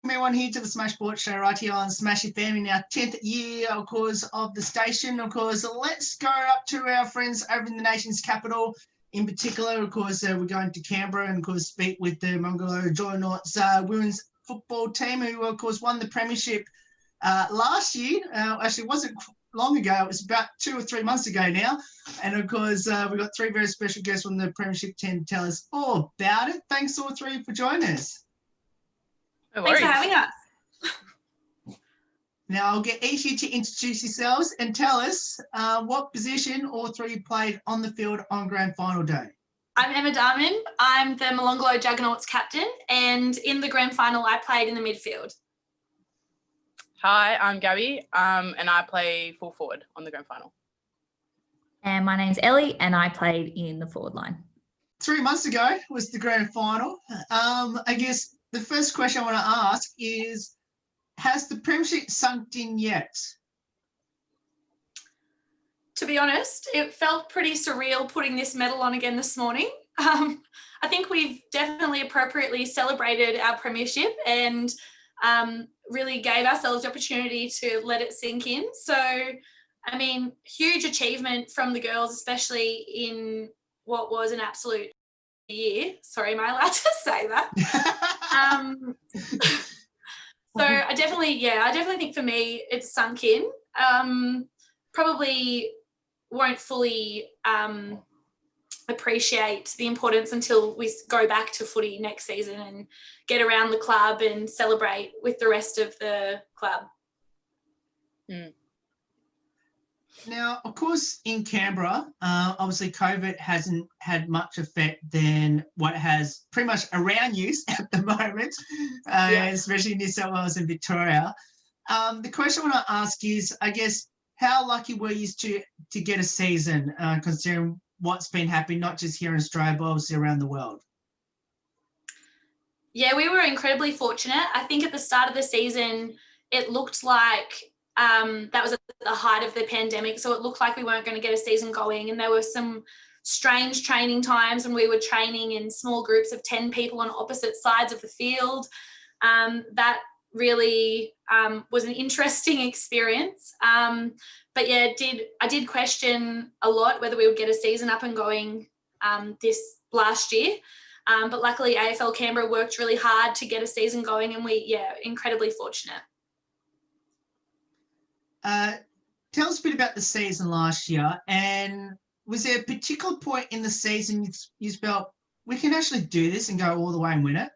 everyone here to the Smash Sports Show right here on Smash FM in our 10th year, of course, of the station. Of course, let's go up to our friends over in the nation's capital. In particular, of course, we're going to Canberra and, of course, speak with the Molonglo Juggernauts women's football team who, of course, won the Premiership last year. Actually, it wasn't long ago. It was about 2 or 3 months ago now. And, of course, we've got three very special guests from the Premiership team to tell us all about it. Thanks, all three, for joining us. No Thanks for having us. Now, I'll get each of you to introduce yourselves and tell us what position all three played on the field on grand final day. I'm Emma Darman. I'm the Molonglo Juggernauts captain, and in the grand final, I played in the midfield. Hi, I'm Gabby, and I play full forward on the grand final. And my name's Ellie, and I played in the forward line. 3 months ago was the grand final. I guess the first question I want to ask is, has the Premiership sunk in yet? To be honest, it felt pretty surreal putting this medal on again this morning. I think we've definitely appropriately celebrated our Premiership and really gave ourselves the opportunity to let it sink in. So, I mean, huge achievement from the girls, especially in what was an absolute year. Sorry, am I allowed to say that? So I definitely think for me it's sunk in. Probably won't fully appreciate the importance until we go back to footy next season and get around the club and celebrate with the rest of the club. Mm. Now, of course, in Canberra, obviously COVID hasn't had much effect than what it has pretty much around you at the moment, especially in New South Wales and Victoria. The question I want to ask is, I guess, how lucky were you to get a season, considering what's been happening, not just here in Australia, but obviously around the world? Yeah, we were incredibly fortunate. I think at the start of the season, it looked like that was at the height of the pandemic, so it looked like we weren't going to get a season going, and there were some strange training times when we were training in small groups of 10 people on opposite sides of the field. That really was an interesting experience. But yeah, I did question a lot whether we would get a season up and going this last year. But luckily AFL Canberra worked really hard to get a season going, and incredibly fortunate. Tell us a bit about the season last year, and was there a particular point in the season you felt we can actually do this and go all the way and win it?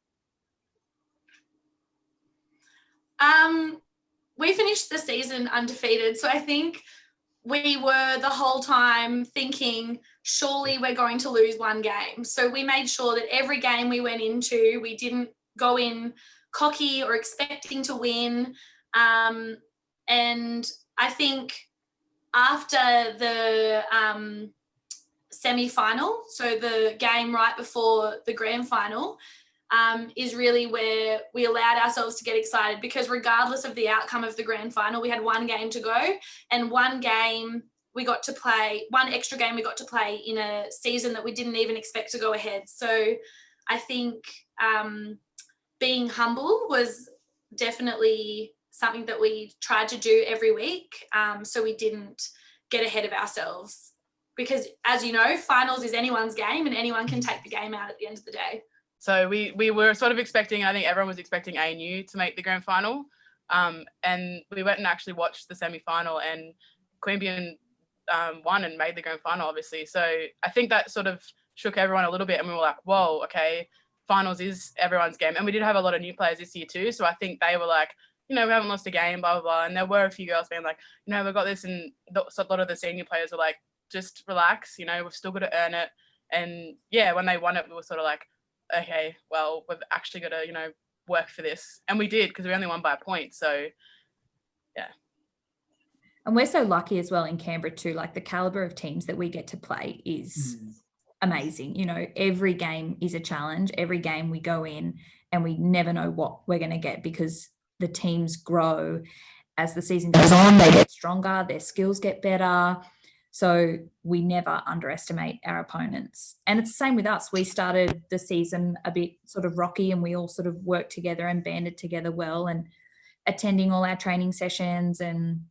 We finished the season undefeated, so I think we were the whole time thinking, surely we're going to lose one game. So we made sure that every game we went into, we didn't go in cocky or expecting to win. And I think after the semi-final, so the game right before the grand final, is really where we allowed ourselves to get excited, because regardless of the outcome of the grand final, we had one game to go, and one extra game we got to play in a season that we didn't even expect to go ahead. So I think being humble was definitely something that we tried to do every week, so we didn't get ahead of ourselves, because as you know, finals is anyone's game and anyone can take the game out at the end of the day. So we were sort of expecting, I think everyone was expecting ANU to make the grand final, and we went and actually watched the semi-final, and Queanbeyan won and made the grand final, obviously. So I think that sort of shook everyone a little bit, and we were like, whoa, okay, finals is everyone's game. And we did have a lot of new players this year too, so I think they were like, we haven't lost a game, blah, blah, blah. And there were a few girls being like, we've got this, and a lot of the senior players were like, just relax, we've still got to earn it. And yeah, when they won it, we were sort of like, okay, well, we've actually got to, work for this. And we did, because we only won by a point. So, yeah. And we're so lucky as well in Canberra too. Like, the caliber of teams that we get to play is amazing. Every game is a challenge. Every game we go in and we never know what we're going to get, because the teams grow as the season goes on. They get stronger, their skills get better. So we never underestimate our opponents. And it's the same with us. We started the season a bit sort of rocky, and we all sort of worked together and banded together well, and attending all our training sessions, and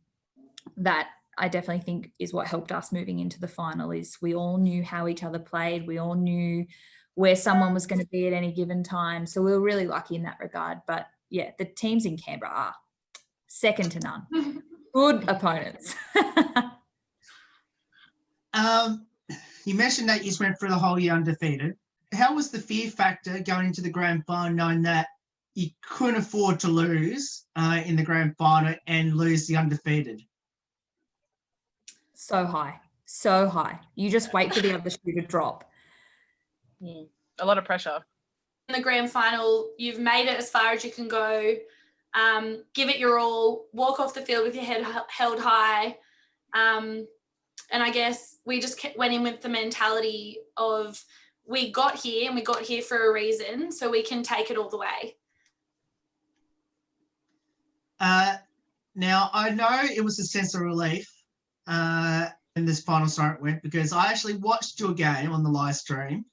that I definitely think is what helped us moving into the final. Is we all knew how each other played. We all knew where someone was going to be at any given time. So we were really lucky in that regard. But yeah, the teams in Canberra are second to none. Good opponents. You mentioned that you just went through the whole year undefeated. How was the fear factor going into the grand final, knowing that you couldn't afford to lose in the grand final and lose the undefeated? So high, so high. You just wait for the other shoe to drop. A lot of pressure. In the grand final, you've made it as far as you can go. Give it your all. Walk off the field with your head held high. And I guess we just went in with the mentality of we got here and we got here for a reason, so we can take it all the way. Now, I know it was a sense of relief in this final start went, because I actually watched your game on the live stream,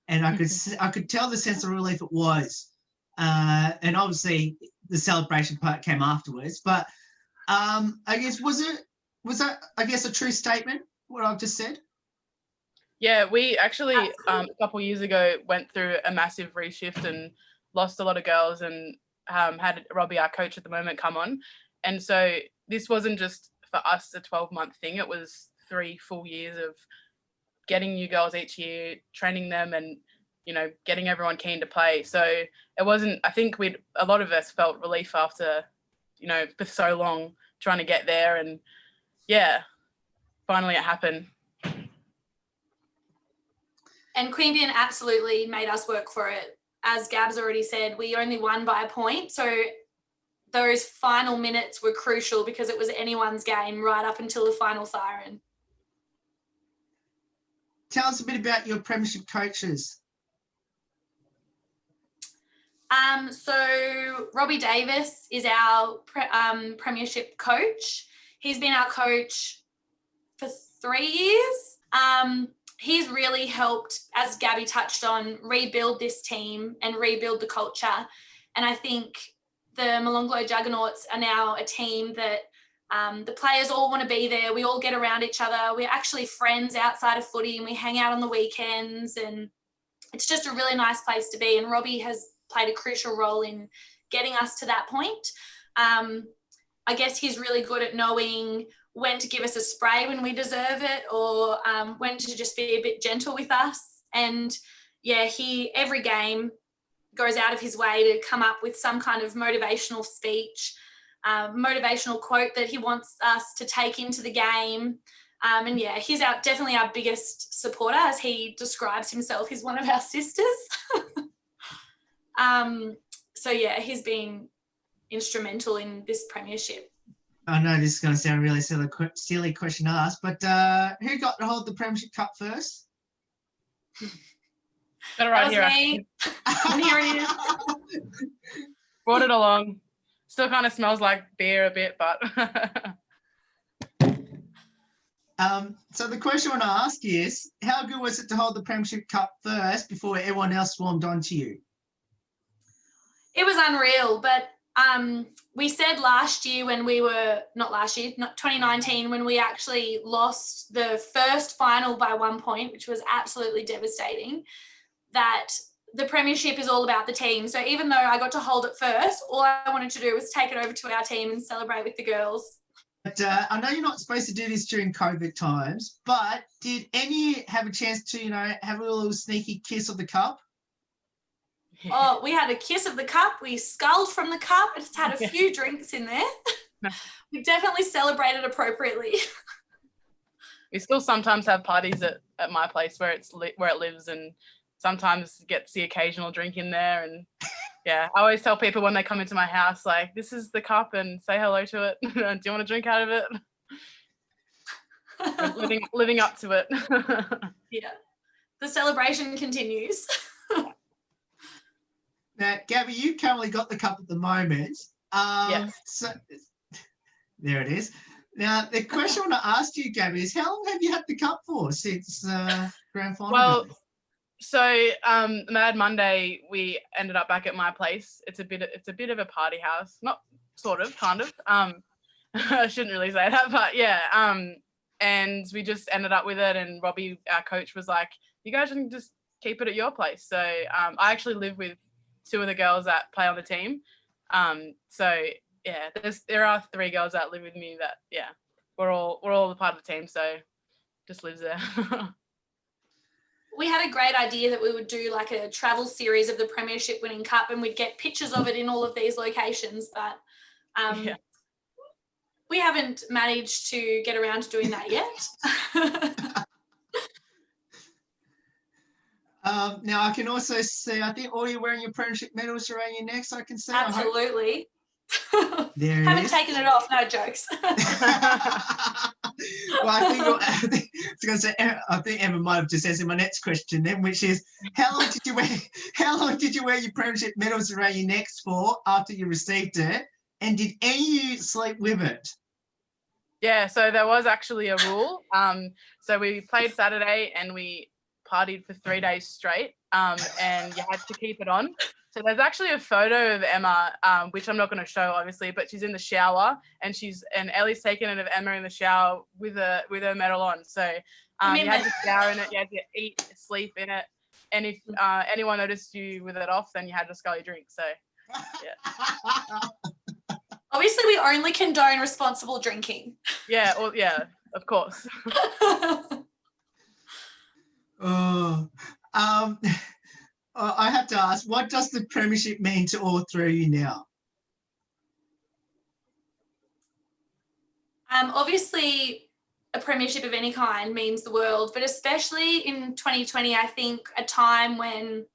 and I could tell the sense of relief it was. And obviously the celebration part came afterwards. But I guess was that I guess a true statement, what I've just said? Yeah, we actually a couple of years ago went through a massive reshift and lost a lot of girls, and had Robbie, our coach at the moment, come on. And so this wasn't just for us a 12-month thing. It was 3 full years of getting new girls each year, training them, and, you know, getting everyone keen to play. So it wasn't, I think a lot of us felt relief after, you know, for so long trying to get there. And yeah, finally it happened. And Queanbeyan absolutely made us work for it. As Gab's already said, we only won by a point. So those final minutes were crucial because it was anyone's game right up until the final siren. Tell us a bit about your Premiership coaches. So Robbie Davis is our Premiership coach. He's been our coach for 3 years. He's really helped, as Gabby touched on, rebuild this team and rebuild the culture. And I think the Molonglo Juggernauts are now a team that the players all want to be there. We all get around each other. We're actually friends outside of footy, and we hang out on the weekends, and it's just a really nice place to be. And Robbie has played a crucial role in getting us to that point. I guess he's really good at knowing when to give us a spray when we deserve it, or when to just be a bit gentle with us. And yeah, he every game goes out of his way to come up with some kind of motivational speech, motivational quote that he wants us to take into the game. And yeah, he's definitely our biggest supporter, as he describes himself. He's one of our sisters. So yeah, he's been instrumental in this premiership. I know this is going to sound a really silly question to ask, but who got to hold the Premiership Cup first? Got it right here. Me. And here he is. Brought it along. Still kind of smells like beer a bit, but. So the question I want to ask is, how good was it to hold the Premiership Cup first before everyone else swarmed onto you? It was unreal, but we said last year when we were, not 2019, when we actually lost the first final by 1 point, which was absolutely devastating, that the Premiership is all about the team. So even though I got to hold it first, all I wanted to do was take it over to our team and celebrate with the girls. But I know you're not supposed to do this during COVID times, but did any have a chance to, have a little sneaky kiss of the cup? Oh, we had a kiss of the cup. We sculled from the cup. It's had a few drinks in there. We definitely celebrated appropriately. We still sometimes have parties at my place where it lives, and sometimes gets the occasional drink in there. And yeah, I always tell people when they come into my house, like, this is the cup, and say hello to it. Do you want to drink out of it? living up to it. Yeah, the celebration continues. Now, Gabby, you currently got the cup at the moment. Yes. So, there it is. Now, the question I want to ask you, Gabby, is how long have you had the cup for since grand final? Well, day? so Mad Monday, we ended up back at my place. It's a bit of a party house, not sort of, kind of. I shouldn't really say that, but yeah. And we just ended up with it. And Robbie, our coach, was like, "You guys can just keep it at your place." So I actually live with two of the girls that play on the team. So yeah, there are 3 girls that live with me. That we're all a part of the team. So just lives there. We had a great idea that we would do like a travel series of the Premiership winning cup, and we'd get pictures of it in all of these locations, but we haven't managed to get around to doing that yet. Now I can also see, I think all you're wearing your Premiership medals around your necks, I can see. Absolutely. There Haven't taken it off, no jokes. Well, I think Emma might have just answered my next question then, which is how long did you wear your Premiership medals around your necks for after you received it, and did any of you sleep with it? Yeah, so there was actually a rule. So we played Saturday and we partied for 3 days straight, and you had to keep it on. So there's actually a photo of Emma, which I'm not going to show, obviously, but she's in the shower, and Ellie's taken it of Emma in the shower with her medal on. So you had to shower in it, you had to eat, sleep in it, and if anyone noticed you with it off, then you had to scull your drink. So yeah. Obviously, we only condone responsible drinking. Yeah, of course. I have to ask, what does the Premiership mean to all 3 of you now? Obviously, a Premiership of any kind means the world, but especially in 2020, I think a time when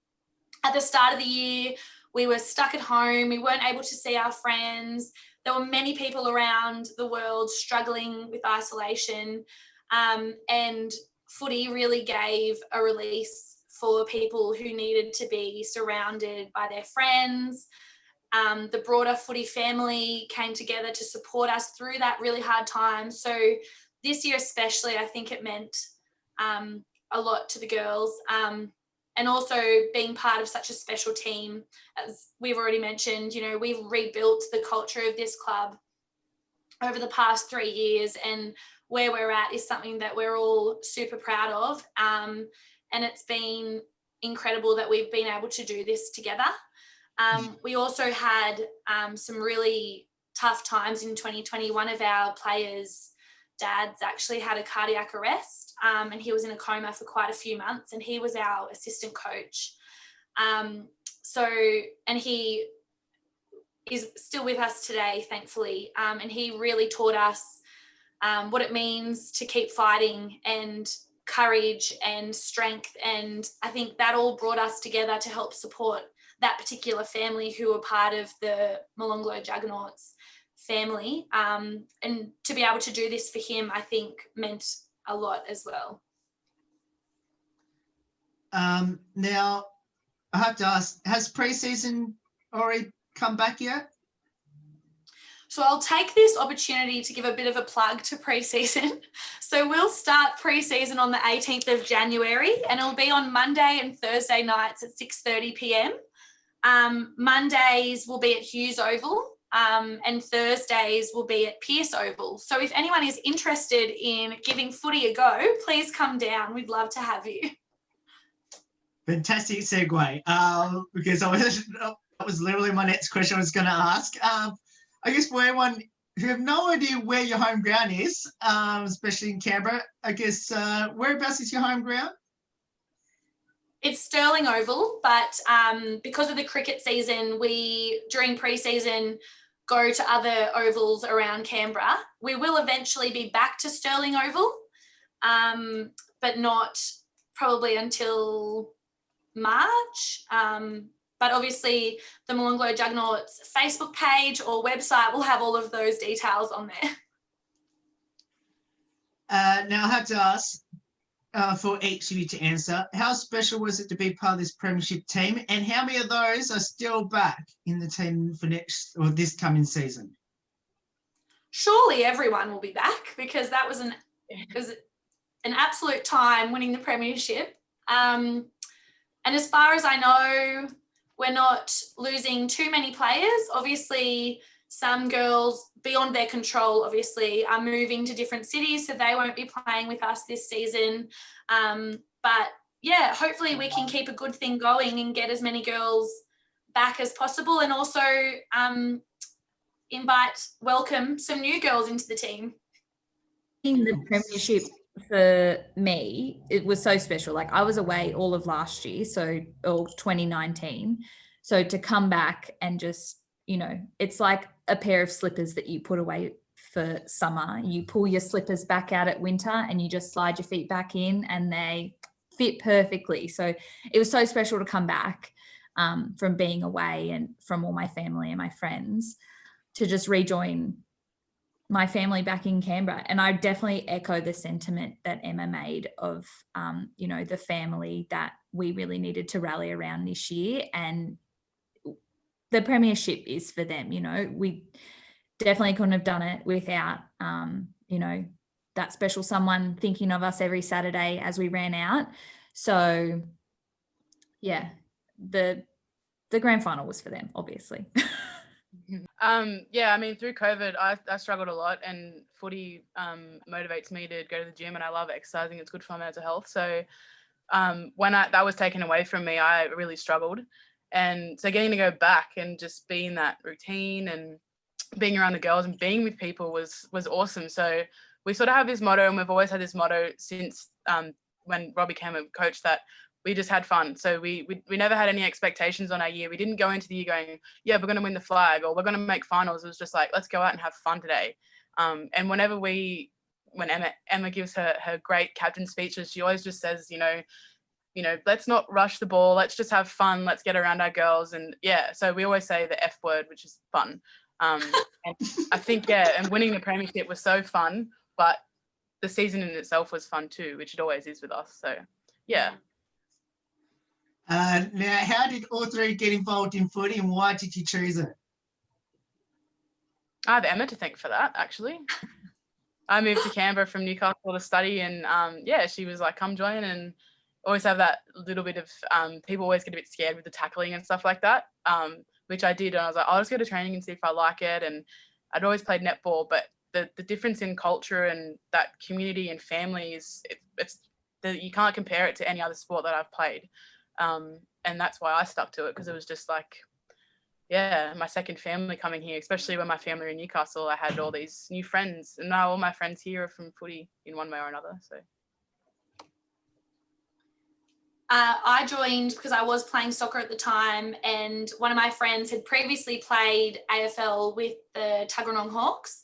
at the start of the year, we were stuck at home, we weren't able to see our friends. There were many people around the world struggling with isolation, and footy really gave a release for people who needed to be surrounded by their friends. The broader footy family came together to support us through that really hard time. So this year especially, I think it meant a lot to the girls. And also being part of such a special team, as we've already mentioned, we've rebuilt the culture of this club over the past 3 years, and where we're at is something that we're all super proud of. And it's been incredible that we've been able to do this together. We also had some really tough times in 2020. One of our players' dads actually had a cardiac arrest, and he was in a coma for quite a few months, and he was our assistant coach. And he is still with us today, thankfully, and he really taught us what it means to keep fighting, and courage and strength. And I think that all brought us together to help support that particular family who were part of the Molonglo Juggernauts family. And to be able to do this for him, I think meant a lot as well. Now, I have to ask, has pre-season already come back yet? So I'll take this opportunity to give a bit of a plug to pre-season. So we'll start pre-season on the 18th of January, and it'll be on Monday and Thursday nights at 6:30 p.m. Mondays will be at Hughes Oval, and Thursdays will be at Pierce Oval. So if anyone is interested in giving footy a go, please come down. We'd love to have you. Fantastic segue, because that was literally my next question I was going to ask. I guess for anyone who have no idea where your home ground is, especially in Canberra, I guess whereabouts is your home ground? It's Stirling Oval, but because of the cricket season, we, during pre-season, go to other ovals around Canberra. We will eventually be back to Stirling Oval, but not probably until March. But obviously the Molonglo Juggernauts Facebook page or website will have all of those details on there. Now I have to ask for each of you to answer, how special was it to be part of this Premiership team, and how many of those are still back in the team for this coming season? surely everyone will be back, because that was an absolute time winning the premiership. And as far as I know, we're not losing too many players. Obviously, some girls beyond their control, obviously, are moving to different cities, so they won't be playing with us this season. But yeah, hopefully we can keep a good thing going and get as many girls back as possible, and also welcome some new girls into the team. In the premiership, for me, it was so special. Like, I was away all of last year, or 2019. So to come back and just, you know, it's like a pair of slippers that you put away for summer. You pull your slippers back out at winter and you just slide your feet back in and they fit perfectly. So it was so special to come back from being away and from all my family and my friends, to just rejoin my family back in Canberra. And I definitely echo the sentiment that Emma made of, you know, the family that we really needed to rally around this year. And the premiership is for them. You know, we definitely couldn't have done it without, you know, that special someone thinking of us every Saturday as we ran out. So yeah, the grand final was for them, obviously. Yeah, I mean, through COVID, I struggled a lot, and footy motivates me to go to the gym, and I love exercising. It's good for my mental health. So when that was taken away from me, I really struggled. And so getting to go back and just be in that routine and being around the girls and being with people was awesome. So we sort of have this motto, and we've always had this motto since when Rob became a coach, that we just had fun. So we never had any expectations on our year. We didn't go into the year going, yeah, we're going to win the flag or we're going to make finals. It was just like, let's go out and have fun today. And when Emma gives her great captain speeches, she always just says, you know, let's not rush the ball. Let's just have fun. Let's get around our girls. And yeah, so we always say the F word, which is fun. And I think, yeah, and winning the premiership was so fun, but the season in itself was fun too, which it always is with us. So yeah. Now, how did all three get involved in footy, and why did you choose it? I have Emma to thank for that, actually. I moved to Canberra from Newcastle to study, and yeah, she was like, come join. And always have that little bit of people always get a bit scared with the tackling and stuff like that, which I did. And I was like, I'll just go to training and see if I like it. And I'd always played netball, but the difference in culture and that community and family is you can't compare it to any other sport that I've played. And that's why I stuck to it, because it was just like, yeah, my second family coming here, especially when my family were in Newcastle. I had all these new friends, and now all my friends here are from footy in one way or another. So I joined because I was playing soccer at the time, and one of my friends had previously played AFL with the Juggernauts Hawks.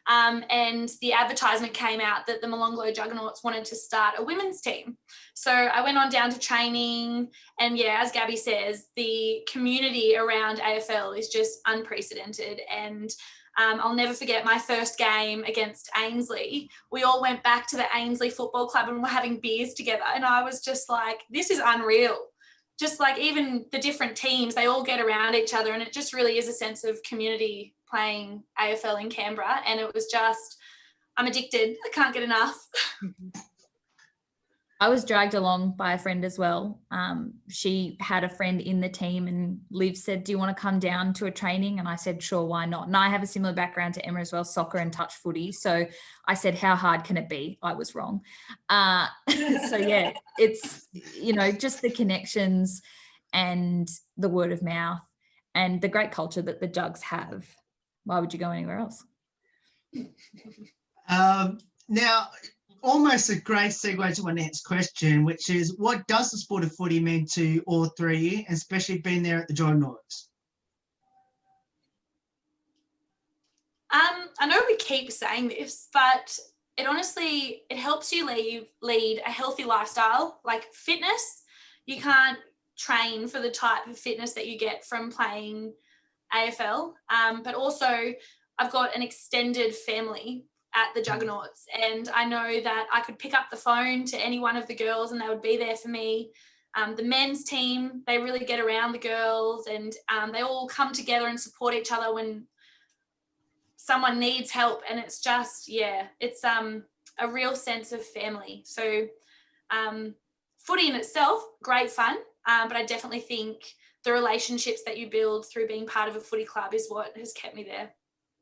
And the advertisement came out that the Molonglo Juggernauts wanted to start a women's team. So I went on down to training, and yeah, as Gabby says, the community around AFL is just unprecedented. And I'll never forget my first game against Ainsley. We all went back to the Ainsley Football Club and were having beers together. And I was just like, this is unreal. Just like even the different teams, they all get around each other, and it just really is a sense of community playing AFL in Canberra. And it was just, I'm addicted. I can't get enough. I was dragged along by a friend as well. She had a friend in the team, and Liv said, do you want to come down to a training? And I said, sure, why not? And I have a similar background to Emma as well, soccer and touch footy. So I said, how hard can it be? I was wrong. So yeah, it's, you know, just the connections and the word of mouth and the great culture that the Jugs have. Why would you go anywhere else? Now, almost a great segue to my next question, which is, what does the sport of footy mean to all three, and especially being there at the Juggernauts? I know we keep saying this, but it helps you lead a healthy lifestyle, like fitness. You can't train for the type of fitness that you get from playing AFL, but also I've got an extended family at the Juggernauts, and I know that I could pick up the phone to any one of the girls and they would be there for me. The men's team, they really get around the girls, and they all come together and support each other when someone needs help, and it's just, it's a real sense of family. So footy in itself, great fun, but I definitely think the relationships that you build through being part of a footy club is what has kept me there.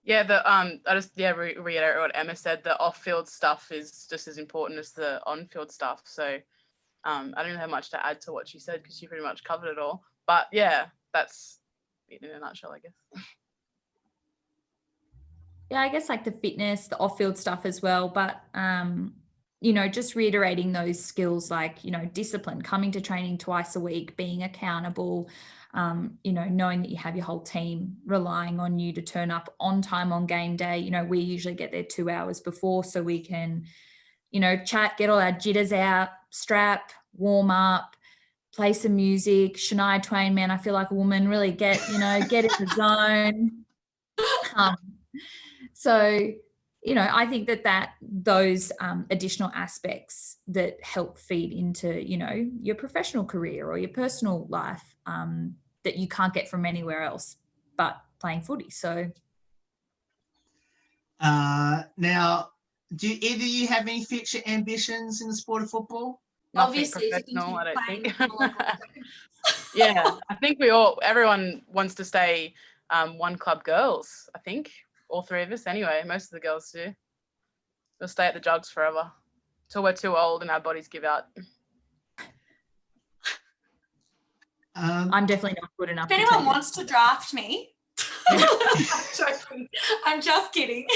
Yeah, I just reiterate what Emma said. The off-field stuff is just as important as the on-field stuff. So I don't really have much to add to what she said because she pretty much covered it all. But yeah, that's it in a nutshell, I guess. Yeah, I guess like the fitness, the off-field stuff as well. But, you know, just reiterating those skills like, you know, discipline, coming to training twice a week, being accountable, you know, knowing that you have your whole team relying on you to turn up on time on game day. You know, we usually get there 2 hours before so we can, you know, chat, get all our jitters out, strap, warm up, play some music. Shania Twain, man, I feel like a woman, really get in the zone. So, you know, I think that those additional aspects that help feed into, you know, your professional career or your personal life that you can't get from anywhere else but playing footy. So now, do either of you have any future ambitions in the sport of football? Nothing Obviously, professional, I don't think. Molonglo. Yeah, I think everyone wants to stay one club girls, I think. All three of us anyway, most of the girls do. We'll stay at the Jugs forever till we're too old and our bodies give out. I'm definitely not good enough. If anyone wants to draft me, I'm joking. I'm just kidding.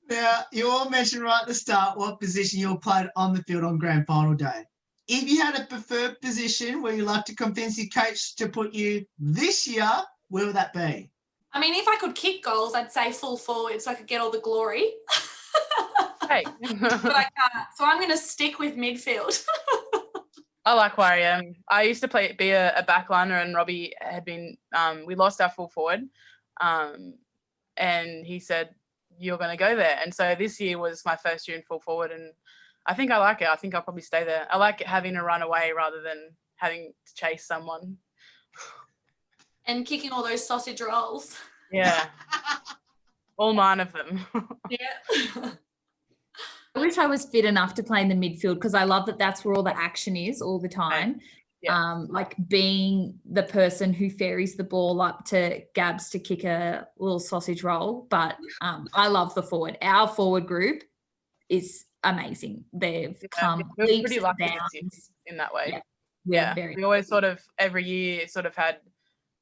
Now, you all mentioned right at the start what position you all played on the field on grand final day. If you had a preferred position where you like to convince your coach to put you this year, where would that be? I mean, if I could kick goals, I'd say full forward so I could get all the glory. Hey. But I can't. So I'm going to stick with midfield. I like where I am. I used to be a backliner, and Robbie had been, we lost our full forward. And he said, you're going to go there. And so this year was my first year in full forward, and I think I like it. I think I'll probably stay there. I like having to run away rather than having to chase someone. And kicking all those sausage rolls. Yeah. All 9 of them. Yeah. I wish I was fit enough to play in the midfield because I love that that's where all the action is all the time. Yeah. Like being the person who ferries the ball up to Gabs to kick a little sausage roll. But I love the forward. Our forward group is amazing. They've come leaps pretty and lucky bounds in that way. Yeah. We always sort of every year sort of had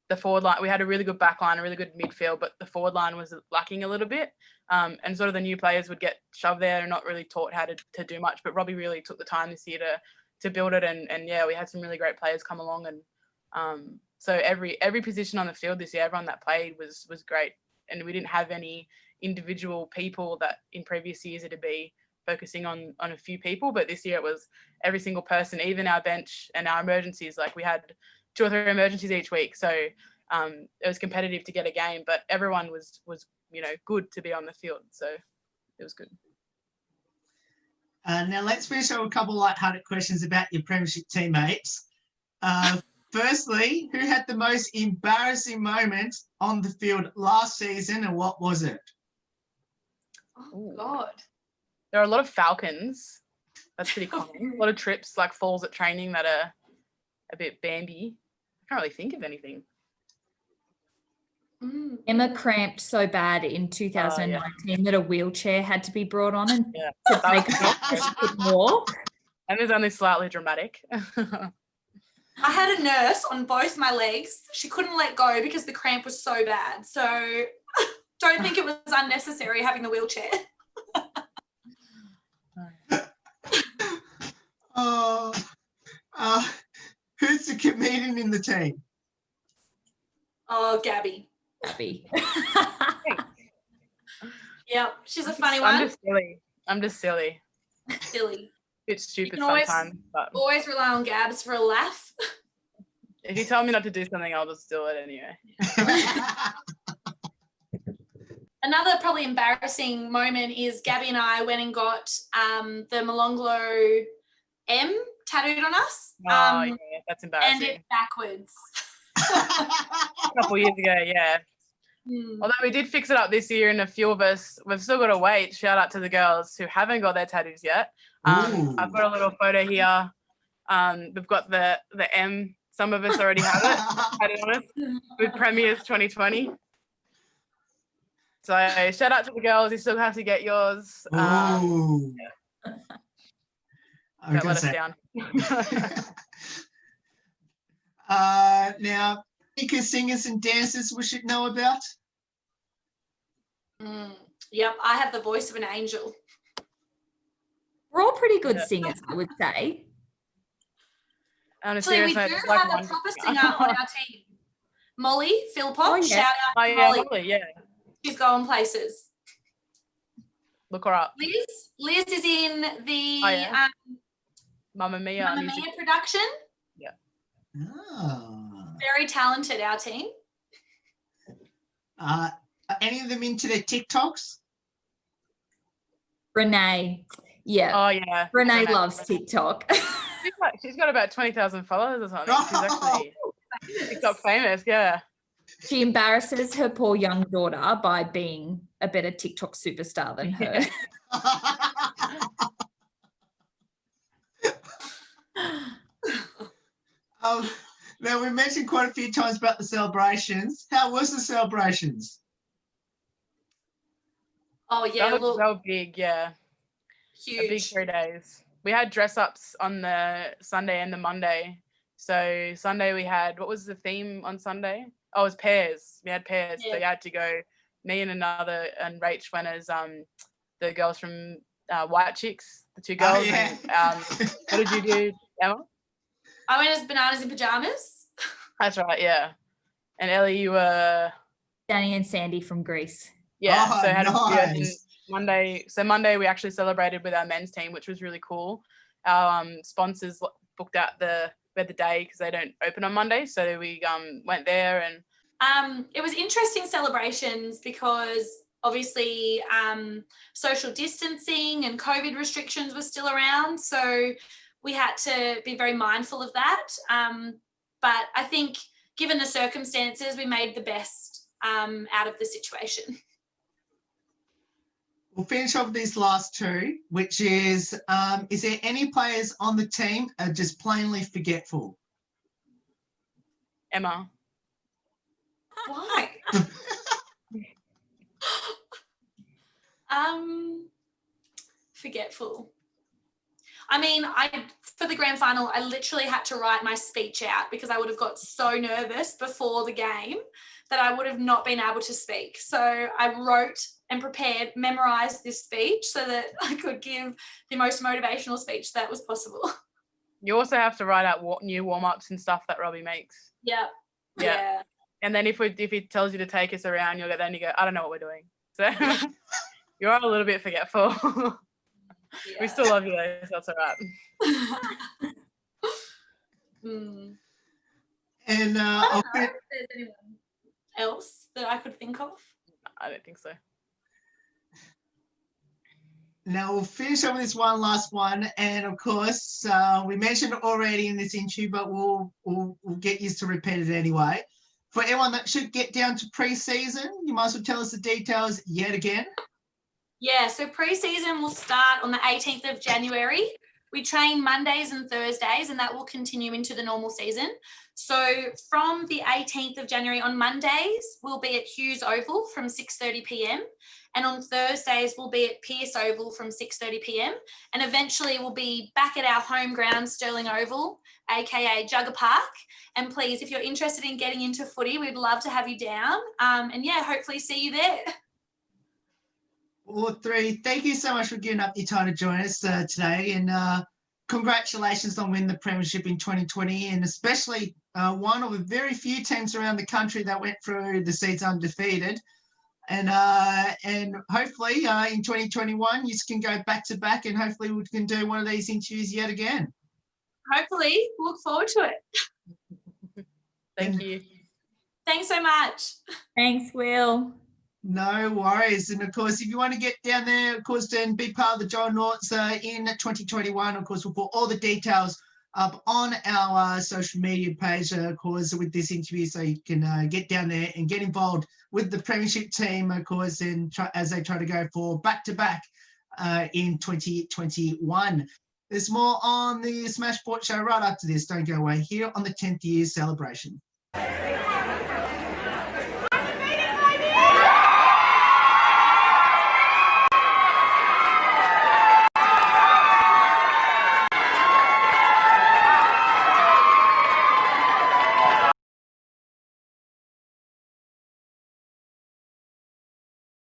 the forward line. We had a really good back line, a really good midfield, but the forward line was lacking a little bit. And sort of the new players would get shoved there and not really taught how to do much. But Robbie really took the time this year to build it. And yeah, we had some really great players come along. And so every position on the field this year, everyone that played was great. And we didn't have any individual people that in previous years it'd be focusing on a few people. But this year it was every single person, even our bench and our emergencies. Like we had 2 or 3 emergencies each week. So it was competitive to get a game, but everyone was good to be on the field. So it was good. Now let's finish up with a couple of lighthearted questions about your Premiership teammates. Firstly, who had the most embarrassing moment on the field last season and what was it? Oh, God. There are a lot of Falcons. That's pretty common. A lot of trips, like falls at training that are a bit Bambi. I can't really think of anything. Emma cramped so bad in 2019 that a wheelchair had to be brought on and to take her off so she could walk. And it was only slightly dramatic. I had a nurse on both my legs. She couldn't let go because the cramp was so bad. So don't think it was unnecessary having the wheelchair. Who's the comedian in the team? Oh, Gabby. Yeah, she's a funny one. I'm just silly. Silly. Bit stupid sometimes. But always rely on Gabs for a laugh. If you tell me not to do something, I'll just do it anyway. Another probably embarrassing moment is Gabby and I went and got the Molonglo M tattooed on us. Yeah, that's embarrassing. And it's backwards. A couple years ago, yeah. Although we did fix it up this year, and a few of us, we've still got to wait. Shout out to the girls who haven't got their tattoos yet. I've got a little photo here. We've got the M. Some of us already have it. Had it on us with Premiers 2020. So shout out to the girls. You still have to get yours. Ooh. Don't let us down. Now, speakers, singers, and dancers we should know about. Yep, I have the voice of an angel. We're all pretty good singers, I would say. Actually, we do have a proper singer on our team. Molly Philpott. Oh, yeah. Shout out to Molly. Molly, yeah. She's going places. Look her up. Liz is in the Mamma Mia. Mamma Mia production. Yeah. Oh. Very talented, our team. Are any of them into their TikToks? Renee. Yeah. Oh, yeah. Renee loves TikTok. She's got about 20,000 followers or something. She's actually TikTok famous, yeah. She embarrasses her poor young daughter by being a better TikTok superstar than her. Now, we mentioned quite a few times about the celebrations. How was the celebrations? Oh, yeah. That was so big, yeah. Huge. A big 3 days. We had dress-ups on the Sunday and the Monday. So Sunday we had, what was the theme on Sunday? Oh, it was pairs. We had pairs. Yeah. So you had to go, me and Rach went as the girls from White Chicks, the two girls. Oh, yeah. And, what did you do, Emma? I went as Bananas in Pajamas. That's right, yeah. And Ellie, you were... Danny and Sandy from Greece. Yeah, Oh, so I had nice. Monday we actually celebrated with our men's team, which was really cool. Our sponsors booked out the day because they don't open on Monday, so we went there. And it was interesting celebrations because obviously social distancing and COVID restrictions were still around, so we had to be very mindful of that. But I think given the circumstances, we made the best out of the situation. We'll finish off these last two, which is there any players on the team are just plainly forgetful? Emma. Why? Forgetful. I mean, for the grand final, I literally had to write my speech out because I would have got so nervous before the game that I would have not been able to speak. So I wrote and prepared, memorized this speech so that I could give the most motivational speech that was possible. You also have to write out new warm-ups and stuff that Robbie makes. Yeah. And then if he tells you to take us around, you go, I don't know what we're doing. So you're a little bit forgetful. Yeah. We still love you though, so that's all right. And I don't know if there's anyone else that I could think of. I don't think so. Now we'll finish up with this one last one, and of course we mentioned it already in this interview, but we'll get used to repeat it anyway. For anyone that should get down to pre-season, you might as well tell us the details yet again. Yeah, so pre-season will start on the 18th of January. We train Mondays and Thursdays, and that will continue into the normal season. So from the 18th of January on Mondays, we'll be at Hughes Oval from 6:30 p.m. And on Thursdays, we'll be at Pierce Oval from 6:30 p.m. And eventually we'll be back at our home ground, Stirling Oval, aka Jugger Park. And please, if you're interested in getting into footy, we'd love to have you down. And yeah, hopefully see you there. All three, thank you so much for giving up your time to join us today, and congratulations on winning the Premiership in 2020, and especially one of the very few teams around the country that went through the season undefeated. And hopefully in 2021 you can go back to back, and hopefully we can do one of these interviews yet again. Hopefully, look forward to it. Thank you. Thanks so much. Thanks, Will. No worries. And of course, if you want to get down there, of course, and be part of the Juggernauts in 2021, of course, we'll put all the details up on our social media page, of course, with this interview, so you can get down there and get involved with the Premiership team, of course, and as they try to go for back-to-back in 2021. There's more on the Smash Sport Show right after this. Don't go away here on the 10th year celebration.